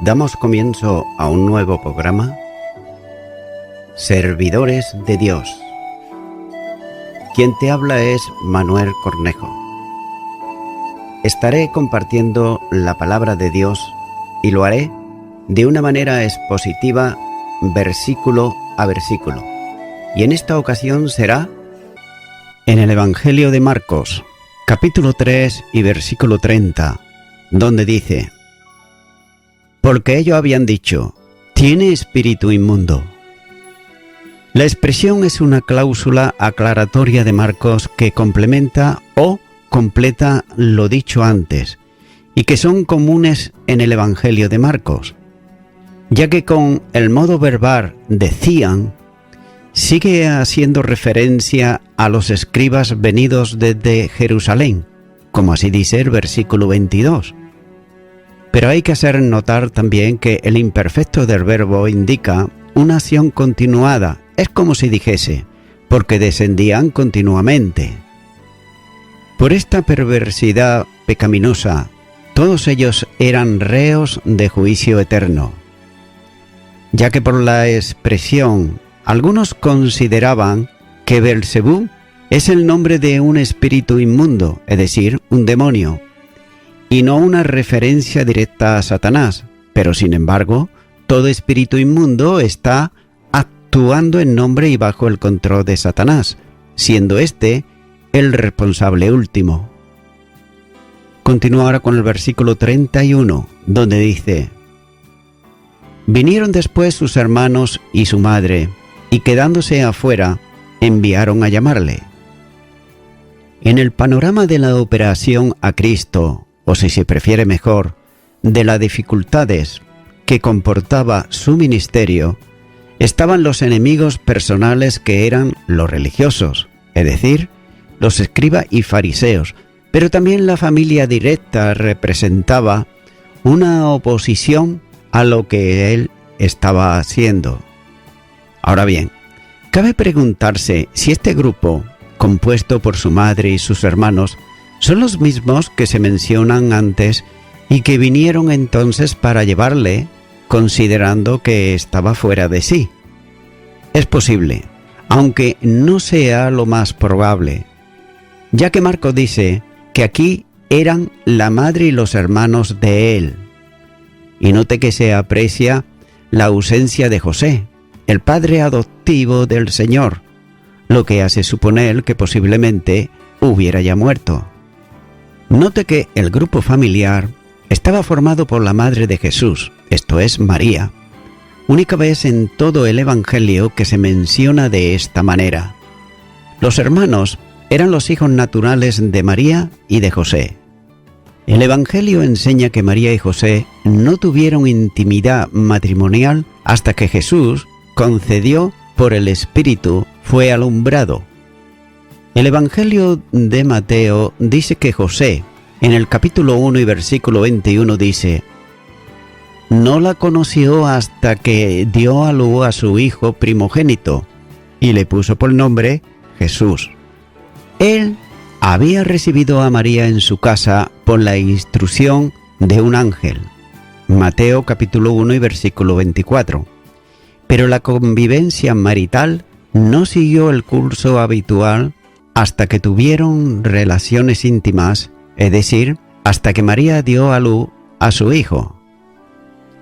Damos comienzo a un nuevo programa, Servidores de Dios. Quien te habla es Manuel Cornejo. Estaré compartiendo la palabra de Dios y lo haré de una manera expositiva, versículo a versículo. Y en esta ocasión será en el Evangelio de Marcos, capítulo 3 y versículo 30, donde dice: porque ellos habían dicho, tiene espíritu inmundo. La expresión es una cláusula aclaratoria de Marcos que complementa o completa lo dicho antes y que son comunes en el Evangelio de Marcos, ya que con el modo verbal decían sigue haciendo referencia a los escribas venidos desde Jerusalén, como así dice el versículo 22. Pero hay que hacer notar también que el imperfecto del verbo indica una acción continuada. Es como si dijese, porque descendían continuamente. Por esta perversidad pecaminosa, todos ellos eran reos de juicio eterno, ya que por la expresión, algunos consideraban que Beelzebú es el nombre de un espíritu inmundo, es decir, un demonio, y no una referencia directa a Satanás, pero sin embargo, todo espíritu inmundo está actuando en nombre y bajo el control de Satanás, siendo éste el responsable último. Continúa ahora con el versículo 31, donde dice: vinieron después sus hermanos y su madre, y quedándose afuera, enviaron a llamarle. En el panorama de la operación a Cristo, o si se prefiere mejor, de las dificultades que comportaba su ministerio, estaban los enemigos personales que eran los religiosos, es decir, los escribas y fariseos, pero también la familia directa representaba una oposición a lo que él estaba haciendo. Ahora bien, cabe preguntarse si este grupo, compuesto por su madre y sus hermanos, son los mismos que se mencionan antes y que vinieron entonces para llevarle, considerando que estaba fuera de sí. Es posible, aunque no sea lo más probable, ya que Marcos dice que aquí eran la madre y los hermanos de él. Y note que se aprecia la ausencia de José, el padre adoptivo del Señor, lo que hace suponer que posiblemente hubiera ya muerto. Note que el grupo familiar estaba formado por la madre de Jesús, esto es María, única vez en todo el Evangelio que se menciona de esta manera. Los hermanos eran los hijos naturales de María y de José. El Evangelio enseña que María y José no tuvieron intimidad matrimonial hasta que Jesús concedió por el Espíritu fue alumbrado. El Evangelio de Mateo dice que José, en el capítulo 1 y versículo 21 dice: no la conoció hasta que dio a luz a su hijo primogénito y le puso por nombre Jesús. Él había recibido a María en su casa por la instrucción de un ángel. Mateo capítulo 1 y versículo 24. Pero la convivencia marital no siguió el curso habitual hasta que tuvieron relaciones íntimas, es decir, hasta que María dio a luz a su hijo.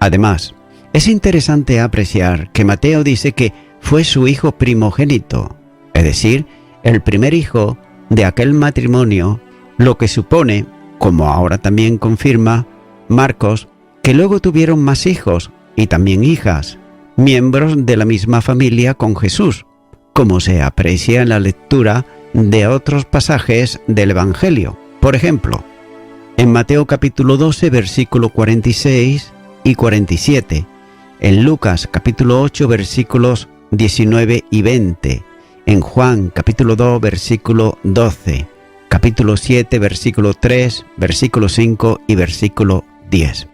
Además, es interesante apreciar que Mateo dice que fue su hijo primogénito, es decir, el primer hijo de aquel matrimonio, lo que supone, como ahora también confirma Marcos, que luego tuvieron más hijos y también hijas, miembros de la misma familia con Jesús, como se aprecia en la lectura de otros pasajes del Evangelio. Por ejemplo, en Mateo capítulo 12, versículo 46 y 47, en Lucas capítulo 8, versículos 19 y 20, en Juan capítulo 2, versículo 12, capítulo 7, versículo 3, versículo 5 y versículo 10.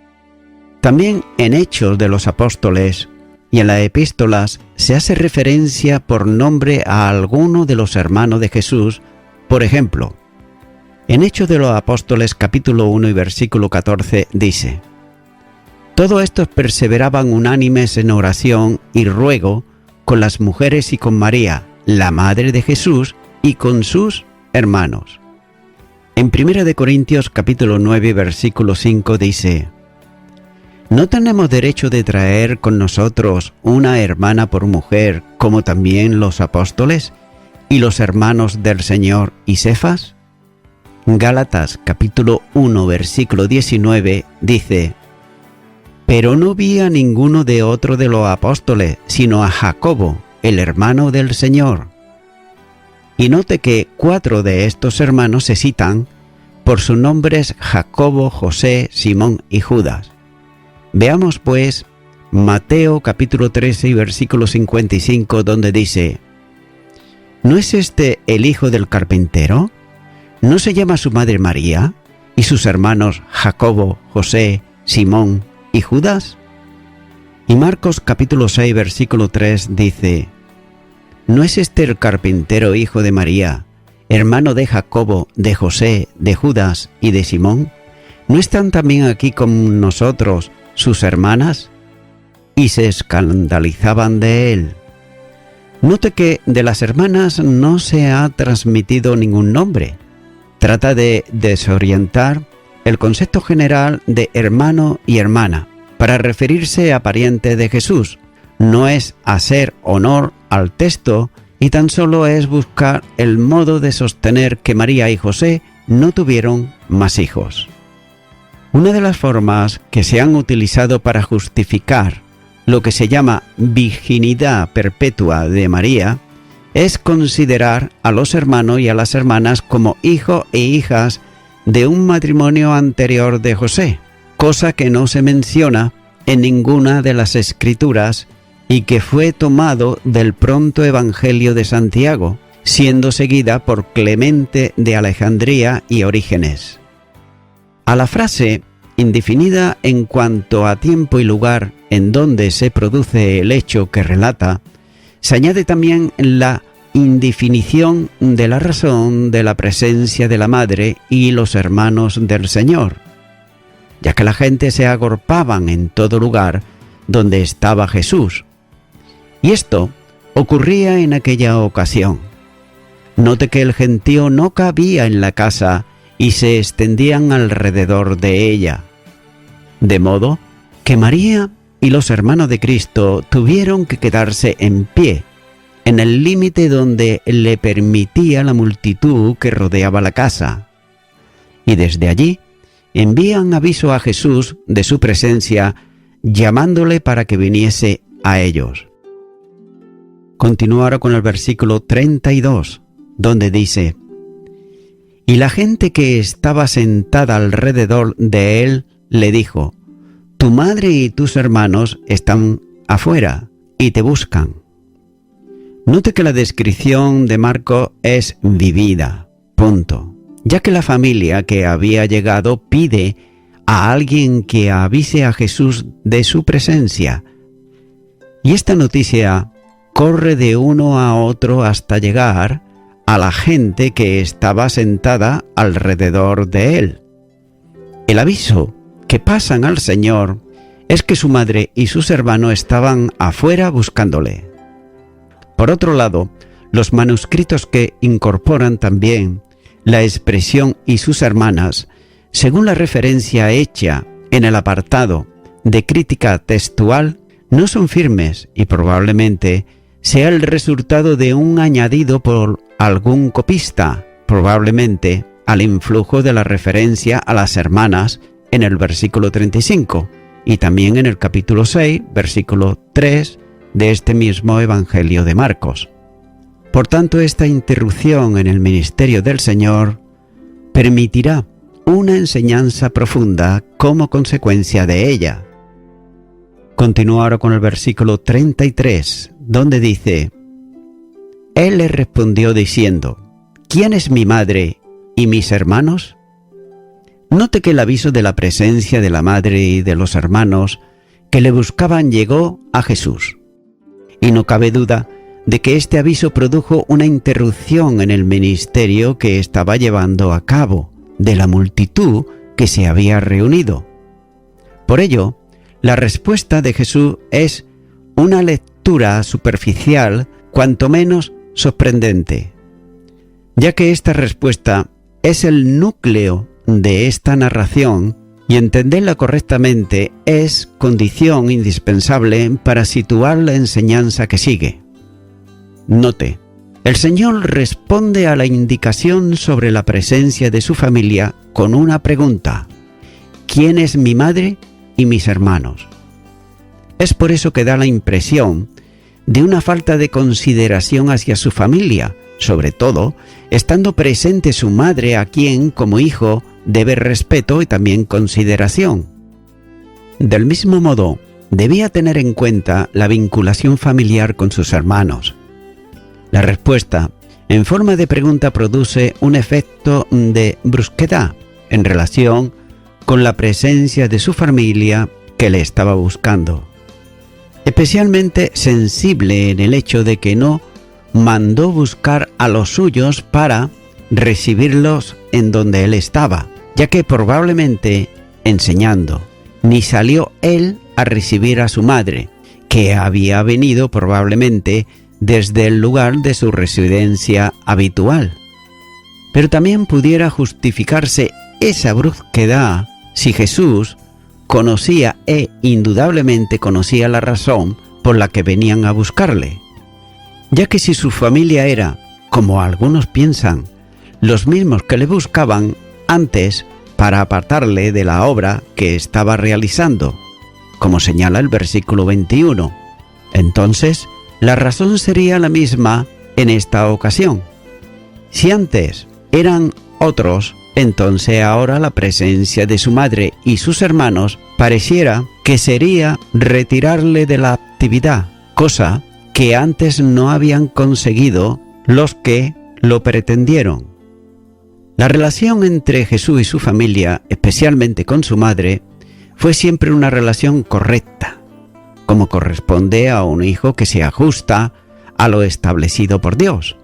También en Hechos de los Apóstoles y en las epístolas se hace referencia por nombre a alguno de los hermanos de Jesús. Por ejemplo, en Hechos de los Apóstoles capítulo 1 y versículo 14 dice: Todos estos perseveraban unánimes en oración y ruego con las mujeres y con María, la madre de Jesús, y con sus hermanos. En 1 Corintios capítulo 9, versículo 5 dice: ¿No tenemos derecho de traer con nosotros una hermana por mujer, como también los apóstoles y los hermanos del Señor y Cefas? Gálatas capítulo 1, versículo 19 dice: Pero no vi a ninguno de otro de los apóstoles, sino a Jacobo, el hermano del Señor. Y note que 4 de estos hermanos se citan por sus nombres: Jacobo, José, Simón y Judas. Veamos pues Mateo capítulo 13 y versículo 55, donde dice: ¿No es este el hijo del carpintero? ¿No se llama su madre María y sus hermanos Jacobo, José, Simón y Judas? Y Marcos capítulo 6 versículo 3 dice: ¿No es este el carpintero hijo de María, hermano de Jacobo, de José, de Judas y de Simón? ¿No están también aquí con nosotros sus hermanas? Y se escandalizaban de él. Note que de las hermanas no se ha transmitido ningún nombre. Trata de desorientar el concepto general de hermano y hermana para referirse a pariente de Jesús. No es hacer honor al texto y tan solo es buscar el modo de sostener que María y José no tuvieron más hijos. Una de las formas que se han utilizado para justificar lo que se llama virginidad perpetua de María es considerar a los hermanos y a las hermanas como hijos e hijas de un matrimonio anterior de José, cosa que no se menciona en ninguna de las escrituras y que fue tomado del pronto Evangelio de Santiago, siendo seguida por Clemente de Alejandría y Orígenes. A la frase indefinida en cuanto a tiempo y lugar en donde se produce el hecho que relata, se añade también la indefinición de la razón de la presencia de la madre y los hermanos del Señor, ya que la gente se agolpaban en todo lugar donde estaba Jesús. Y esto ocurría en aquella ocasión. Note que el gentío no cabía en la casa y se extendían alrededor de ella. De modo que María y los hermanos de Cristo tuvieron que quedarse en pie, en el límite donde le permitía la multitud que rodeaba la casa. Y desde allí envían aviso a Jesús de su presencia, llamándole para que viniese a ellos. Continúa ahora con el versículo 32, donde dice: Y la gente que estaba sentada alrededor de él le dijo: Tu madre y tus hermanos están afuera y te buscan. Note que la descripción de Marcos es vivida, punto, ya que la familia que había llegado pide a alguien que avise a Jesús de su presencia. Y esta noticia corre de uno a otro hasta llegar a la gente que estaba sentada alrededor de él. El aviso que pasan al Señor es que su madre y sus hermanos estaban afuera buscándole. Por otro lado, los manuscritos que incorporan también la expresión "y sus hermanas", según la referencia hecha en el apartado de crítica textual, no son firmes y probablemente sea el resultado de un añadido por algún copista, probablemente al influjo de la referencia a las hermanas en el versículo 35 y también en el capítulo 6, versículo 3 de este mismo Evangelio de Marcos. Por tanto, esta interrupción en el ministerio del Señor permitirá una enseñanza profunda como consecuencia de ella. Continúa ahora con el versículo 33, donde dice: Él le respondió diciendo: ¿Quién es mi madre y mis hermanos? Note que el aviso de la presencia de la madre y de los hermanos que le buscaban llegó a Jesús. Y no cabe duda de que este aviso produjo una interrupción en el ministerio que estaba llevando a cabo de la multitud que se había reunido. Por ello, La respuesta de Jesús es una lectura superficial, cuanto menos sorprendente, ya que esta respuesta es el núcleo de esta narración y entenderla correctamente es condición indispensable para situar la enseñanza que sigue. Note, el Señor responde a la indicación sobre la presencia de su familia con una pregunta: ¿quién es mi madre y mis hermanos? Es por eso que da la impresión de una falta de consideración hacia su familia, sobre todo estando presente su madre, a quien, como hijo, debe respeto y también consideración. Del mismo modo, debía tener en cuenta la vinculación familiar con sus hermanos. La respuesta, en forma de pregunta, produce un efecto de brusquedad en relación con la presencia de su familia que le estaba buscando. Especialmente sensible en el hecho de que no mandó buscar a los suyos para recibirlos en donde él estaba, ya que probablemente enseñando, ni salió él a recibir a su madre, que había venido probablemente desde el lugar de su residencia habitual. Pero también pudiera justificarse esa brusquedad si Jesús conocía indudablemente conocía la razón por la que venían a buscarle, ya que si su familia era, como algunos piensan, los mismos que le buscaban antes para apartarle de la obra que estaba realizando, como señala el versículo 21, entonces la razón sería la misma en esta ocasión. Si antes eran otros, entonces ahora la presencia de su madre y sus hermanos pareciera que sería retirarle de la actividad, cosa que antes no habían conseguido los que lo pretendieron. La relación entre Jesús y su familia, especialmente con su madre, fue siempre una relación correcta, como corresponde a un hijo que se ajusta a lo establecido por Dios.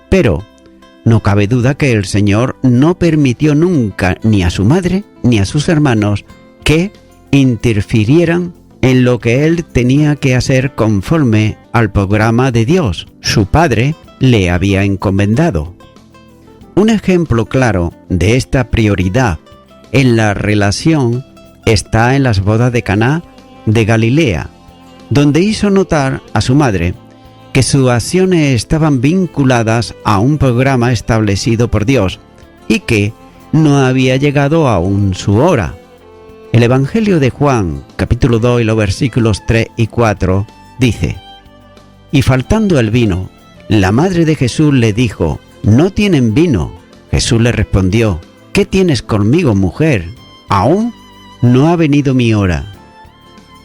Pero no cabe duda que el Señor no permitió nunca ni a su madre ni a sus hermanos que interfirieran en lo que él tenía que hacer conforme al programa de Dios, su Padre, le había encomendado. Un ejemplo claro de esta prioridad en la relación está en las bodas de Caná de Galilea, donde hizo notar a su madre que sus acciones estaban vinculadas a un programa establecido por Dios y que no había llegado aún su hora. El Evangelio de Juan, capítulo 2 y los versículos 3 y 4, dice: y faltando el vino, la madre de Jesús le dijo: no tienen vino. Jesús le respondió: ¿qué tienes conmigo, mujer? Aún no ha venido mi hora.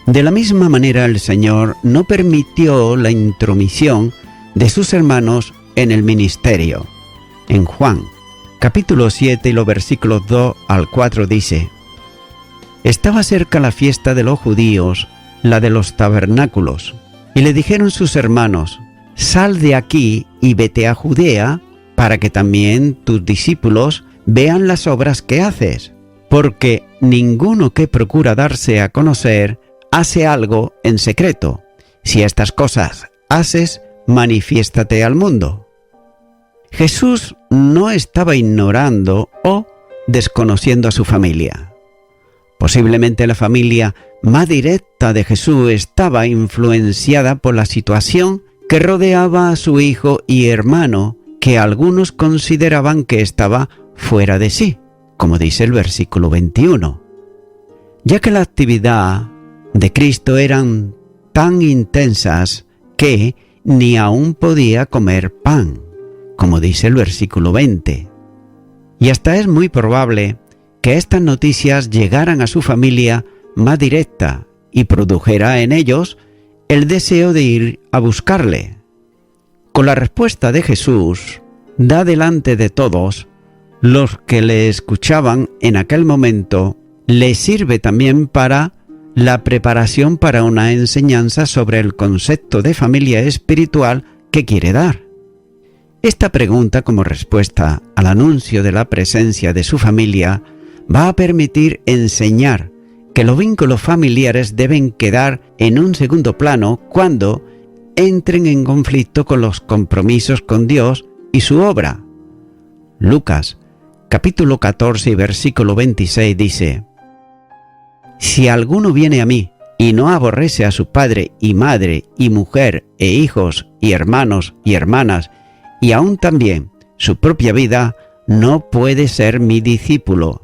De la misma manera, el Señor no permitió la intromisión de sus hermanos en el ministerio. En Juan, capítulo 7 y los versículos 2 al 4 dice: estaba cerca la fiesta de los judíos, la de los tabernáculos, y le dijeron sus hermanos: sal de aquí y vete a Judea, para que también tus discípulos vean las obras que haces, porque ninguno que procura darse a conocer hace algo en secreto. Si estas cosas haces, manifiéstate al mundo. Jesús no estaba ignorando o desconociendo a su familia. Posiblemente la familia más directa de Jesús estaba influenciada por la situación que rodeaba a su hijo y hermano, que algunos consideraban que estaba fuera de sí, como dice el versículo 21. Ya que la actividad de Cristo eran tan intensas que ni aún podía comer pan, como dice el versículo 20. Y hasta es muy probable que estas noticias llegaran a su familia más directa y produjera en ellos el deseo de ir a buscarle. Con la respuesta de Jesús, da delante de todos los que le escuchaban en aquel momento, le sirve también para la preparación para una enseñanza sobre el concepto de familia espiritual que quiere dar. Esta pregunta, como respuesta al anuncio de la presencia de su familia, va a permitir enseñar que los vínculos familiares deben quedar en un segundo plano cuando entren en conflicto con los compromisos con Dios y su obra. Lucas, capítulo 14 y versículo 26 dice: Si alguno viene a mí y no aborrece a su padre y madre y mujer e hijos y hermanos y hermanas y aún también su propia vida, no puede ser mi discípulo.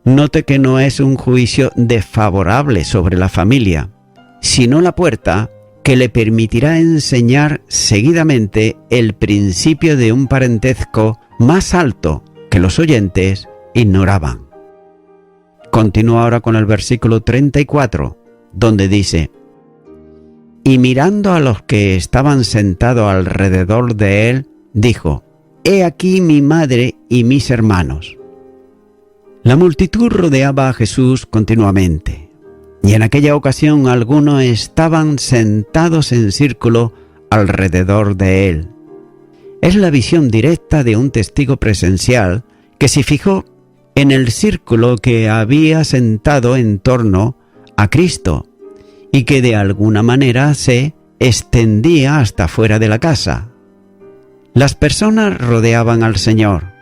Note que no es un juicio desfavorable sobre la familia, sino la puerta que le permitirá enseñar seguidamente el principio de un parentesco más alto que los oyentes ignoraban. Continúa ahora con el versículo 34, donde dice: Y mirando a los que estaban sentados alrededor de él, dijo: He aquí mi madre y mis hermanos. La multitud rodeaba a Jesús continuamente, y en aquella ocasión algunos estaban sentados en círculo alrededor de él. Es la visión directa de un testigo presencial que se fijó en el círculo que había sentado en torno a Cristo y que de alguna manera se extendía hasta fuera de la casa. Las personas rodeaban al Señor,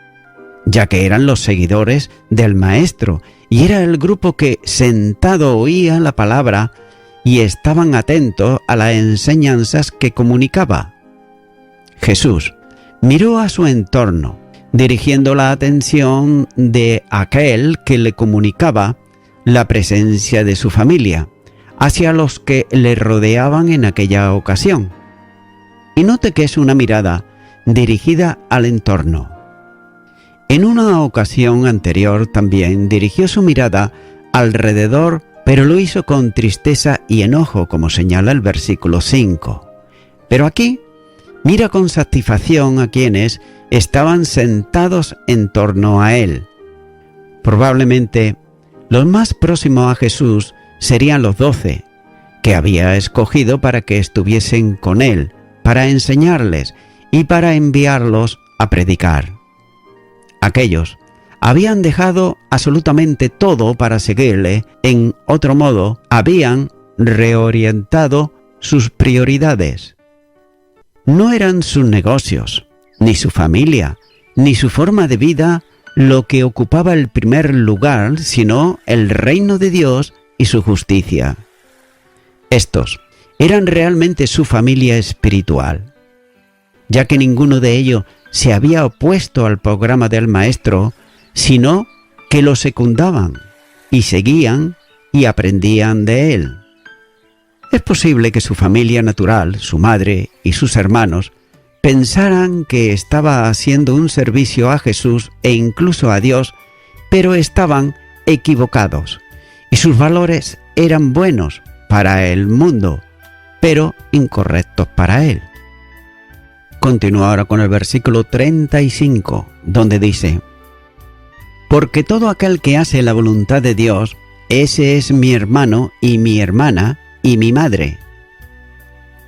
ya que eran los seguidores del Maestro, y era el grupo que sentado oía la palabra y estaban atentos a las enseñanzas que comunicaba. Jesús miró a su entorno, dirigiendo la atención de aquel que le comunicaba la presencia de su familia hacia los que le rodeaban en aquella ocasión. Y note que es una mirada dirigida al entorno. En una ocasión anterior también dirigió su mirada alrededor, pero lo hizo con tristeza y enojo, como señala el versículo 5. Pero aquí mira con satisfacción a quienes estaban sentados en torno a él. Probablemente los más próximos a Jesús serían los 12, que había escogido para que estuviesen con él, para enseñarles y para enviarlos a predicar. Aquellos habían dejado absolutamente todo para seguirle. En otro modo, habían reorientado sus prioridades. No eran sus negocios, ni su familia, ni su forma de vida lo que ocupaba el primer lugar, sino el reino de Dios y su justicia. Estos eran realmente su familia espiritual, ya que ninguno de ellos se había opuesto al programa del Maestro, sino que lo secundaban y seguían y aprendían de él. Es posible que su familia natural, su madre y sus hermanos, pensaran que estaba haciendo un servicio a Jesús e incluso a Dios, pero estaban equivocados, y sus valores eran buenos para el mundo, pero incorrectos para él. Continúa ahora con el versículo 35, donde dice: Porque todo aquel que hace la voluntad de Dios, ese es mi hermano y mi hermana y mi madre.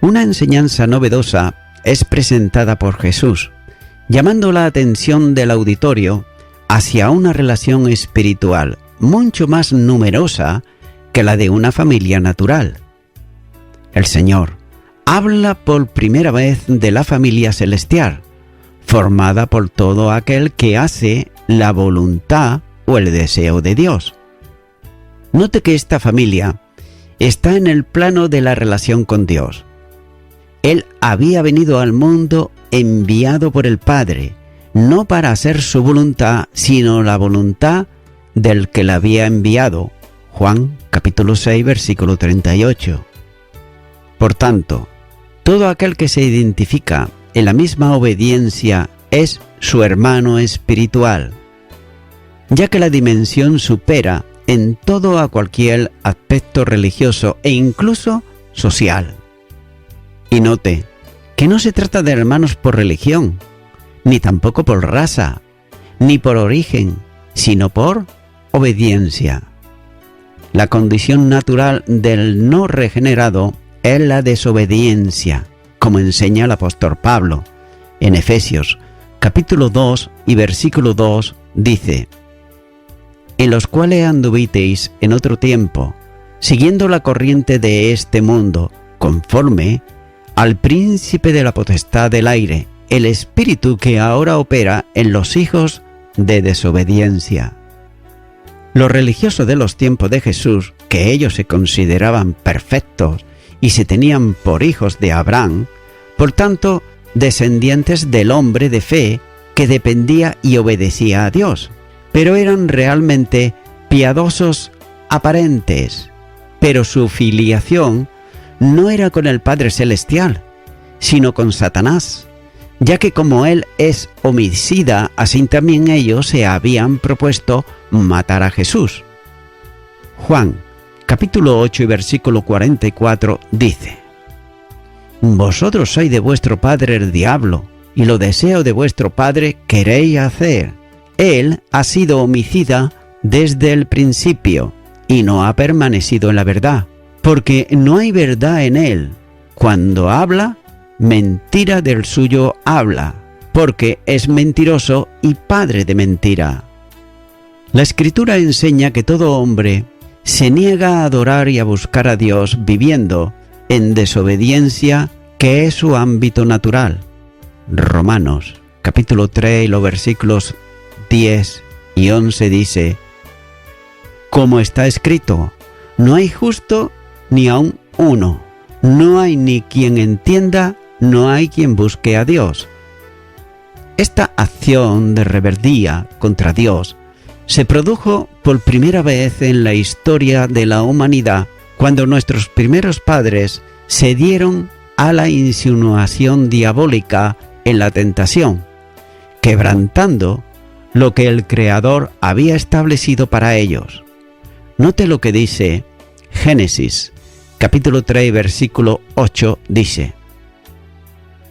Una enseñanza novedosa es presentada por Jesús, llamando la atención del auditorio hacia una relación espiritual mucho más numerosa que la de una familia natural. El Señor habla por primera vez de la familia celestial, formada por todo aquel que hace la voluntad o el deseo de Dios. Note que esta familia está en el plano de la relación con Dios. Él había venido al mundo enviado por el Padre, no para hacer su voluntad, sino la voluntad del que la había enviado. Juan capítulo 6, versículo 38. Por tanto, todo aquel que se identifica en la misma obediencia es su hermano espiritual, ya que la dimensión supera en todo a cualquier aspecto religioso e incluso social. Y note que no se trata de hermanos por religión, ni tampoco por raza, ni por origen, sino por obediencia. La condición natural del no regenerado es la desobediencia, como enseña el apóstol Pablo. En Efesios capítulo 2 y versículo 2 dice: en los cuales anduvisteis en otro tiempo, siguiendo la corriente de este mundo, conforme al príncipe de la potestad del aire, el espíritu que ahora opera en los hijos de desobediencia. Los religiosos de los tiempos de Jesús, que ellos se consideraban perfectos y se tenían por hijos de Abraham, por tanto, descendientes del hombre de fe que dependía y obedecía a Dios, pero eran realmente piadosos aparentes, pero su filiación no era con el Padre Celestial, sino con Satanás, ya que como él es homicida, así también ellos se habían propuesto matar a Jesús. Juan, capítulo 8 y versículo 44 dice: Vosotros sois de vuestro padre el diablo, y lo deseo de vuestro padre queréis hacer. Él ha sido homicida desde el principio, y no ha permanecido en la verdad, porque no hay verdad en él. Cuando habla, mentira del suyo habla, porque es mentiroso y padre de mentira. La Escritura enseña que todo hombre se niega a adorar y a buscar a Dios viviendo en desobediencia, que es su ámbito natural. Romanos, capítulo 3 y los versículos 10 y 11 dice: Como está escrito, no hay justo ni aun uno, no hay ni quien entienda, no hay quien busque a Dios. Esta acción de rebeldía contra Dios se produjo por primera vez en la historia de la humanidad, cuando nuestros primeros padres se dieron a la insinuación diabólica en la tentación, quebrantando lo que el Creador había establecido para ellos. Note lo que dice Génesis, capítulo 3, versículo 8, dice: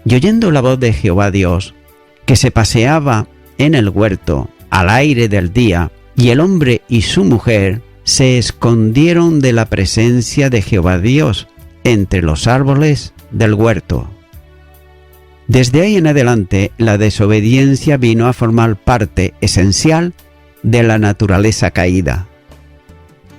Y oyendo la voz de Jehová Dios, que se paseaba en el huerto al aire del día, y el hombre y su mujer se escondieron de la presencia de Jehová Dios entre los árboles del huerto. Desde ahí en adelante, la desobediencia vino a formar parte esencial de la naturaleza caída.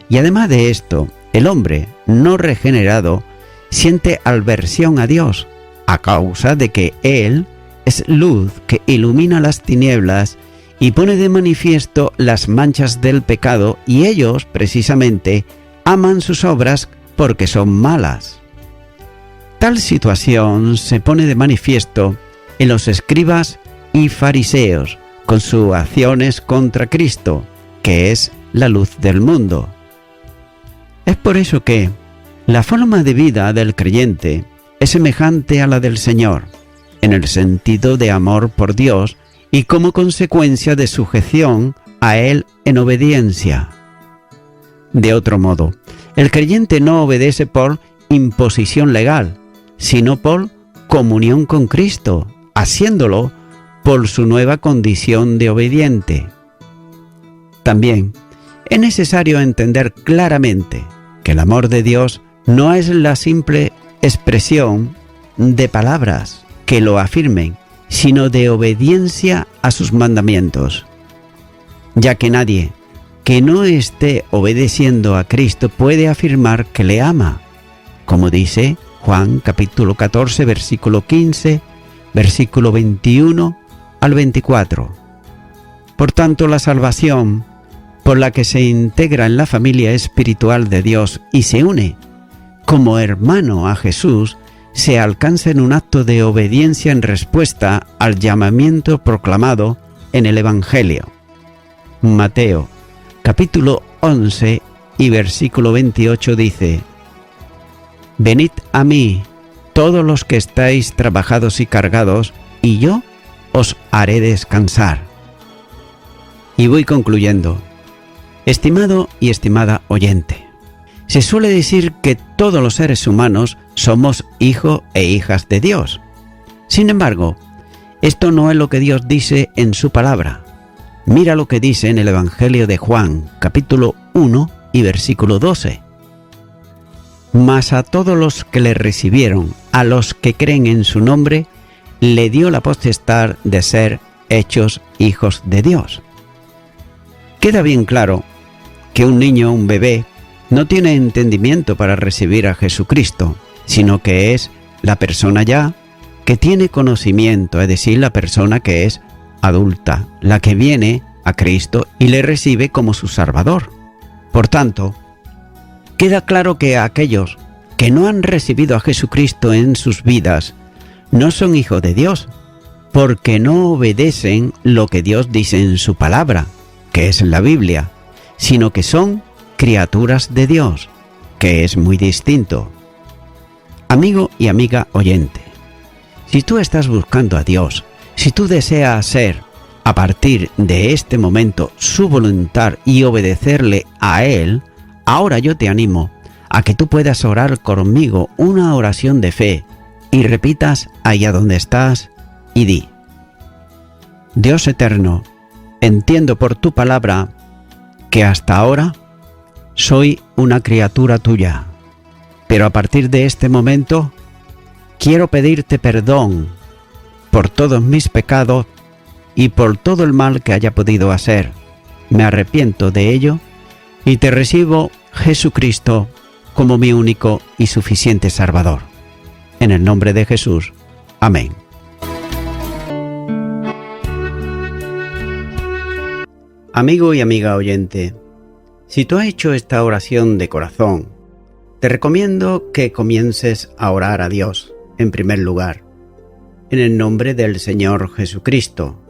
Y además de esto, el hombre no regenerado siente aversión a Dios, a causa de que Él es luz que ilumina las tinieblas y pone de manifiesto las manchas del pecado, y ellos, precisamente, aman sus obras porque son malas. Tal situación se pone de manifiesto en los escribas y fariseos, con sus acciones contra Cristo, que es la luz del mundo. Es por eso que la forma de vida del creyente es semejante a la del Señor, en el sentido de amor por Dios y como consecuencia de sujeción a Él en obediencia. De otro modo, el creyente no obedece por imposición legal, sino por comunión con Cristo, haciéndolo por su nueva condición de obediente. También es necesario entender claramente que el amor de Dios no es la simple expresión de palabras que lo afirmen, sino de obediencia a sus mandamientos, ya que nadie que no esté obedeciendo a Cristo puede afirmar que le ama, como dice Juan capítulo 14, versículo 15, versículo 21 al 24. Por tanto, la salvación por la que se integra en la familia espiritual de Dios y se une como hermano a Jesús se alcanza en un acto de obediencia en respuesta al llamamiento proclamado en el Evangelio. Mateo, capítulo 11 y versículo 28 dice: Venid a mí, todos los que estáis trabajados y cargados, y yo os haré descansar. Y voy concluyendo. Estimado y estimada oyente, se suele decir que todos los seres humanos somos hijos e hijas de Dios. Sin embargo, esto no es lo que Dios dice en su palabra. Mira lo que dice en el Evangelio de Juan, capítulo 1 y versículo 12. Mas a todos los que le recibieron, a los que creen en su nombre, le dio la potestad de ser hechos hijos de Dios. Queda bien claro que un niño, un bebé, no tiene entendimiento para recibir a Jesucristo, sino que es la persona ya que tiene conocimiento, es decir, la persona que es adulta, la que viene a Cristo y le recibe como su Salvador. Por tanto, queda claro que aquellos que no han recibido a Jesucristo en sus vidas no son hijos de Dios, porque no obedecen lo que Dios dice en su palabra, que es la Biblia, sino que son criaturas de Dios, que es muy distinto. Amigo y amiga oyente, si tú estás buscando a Dios, si tú deseas hacer a partir de este momento su voluntad y obedecerle a Él, ahora yo te animo a que tú puedas orar conmigo una oración de fe y repitas allá donde estás y di: Dios eterno, entiendo por tu palabra que hasta ahora soy una criatura tuya, pero a partir de este momento quiero pedirte perdón por todos mis pecados y por todo el mal que haya podido hacer. Me arrepiento de ello y te recibo, Jesucristo, como mi único y suficiente Salvador. En el nombre de Jesús. Amén. Amigo y amiga oyente, si tú has hecho esta oración de corazón, te recomiendo que comiences a orar a Dios, en primer lugar, en el nombre del Señor Jesucristo.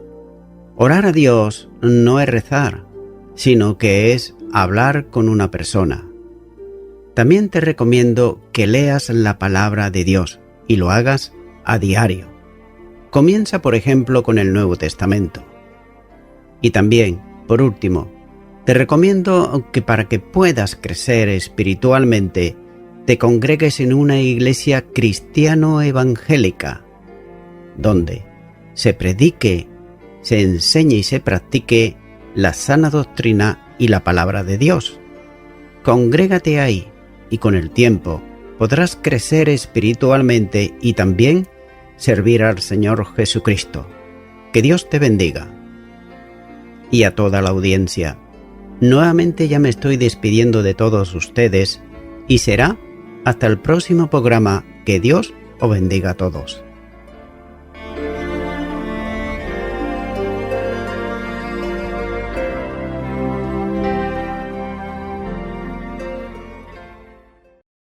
Orar a Dios no es rezar, sino que es hablar con una persona. También te recomiendo que leas la palabra de Dios y lo hagas a diario. Comienza, por ejemplo, con el Nuevo Testamento. Y también, por último, te recomiendo que para que puedas crecer espiritualmente, te congregues en una iglesia cristiano-evangélica, donde se predique, se enseñe y se practique la sana doctrina y la palabra de Dios. Congrégate ahí y con el tiempo podrás crecer espiritualmente y también servir al Señor Jesucristo. Que Dios te bendiga. Y a toda la audiencia, nuevamente ya me estoy despidiendo de todos ustedes y será hasta el próximo programa. Que Dios os bendiga a todos.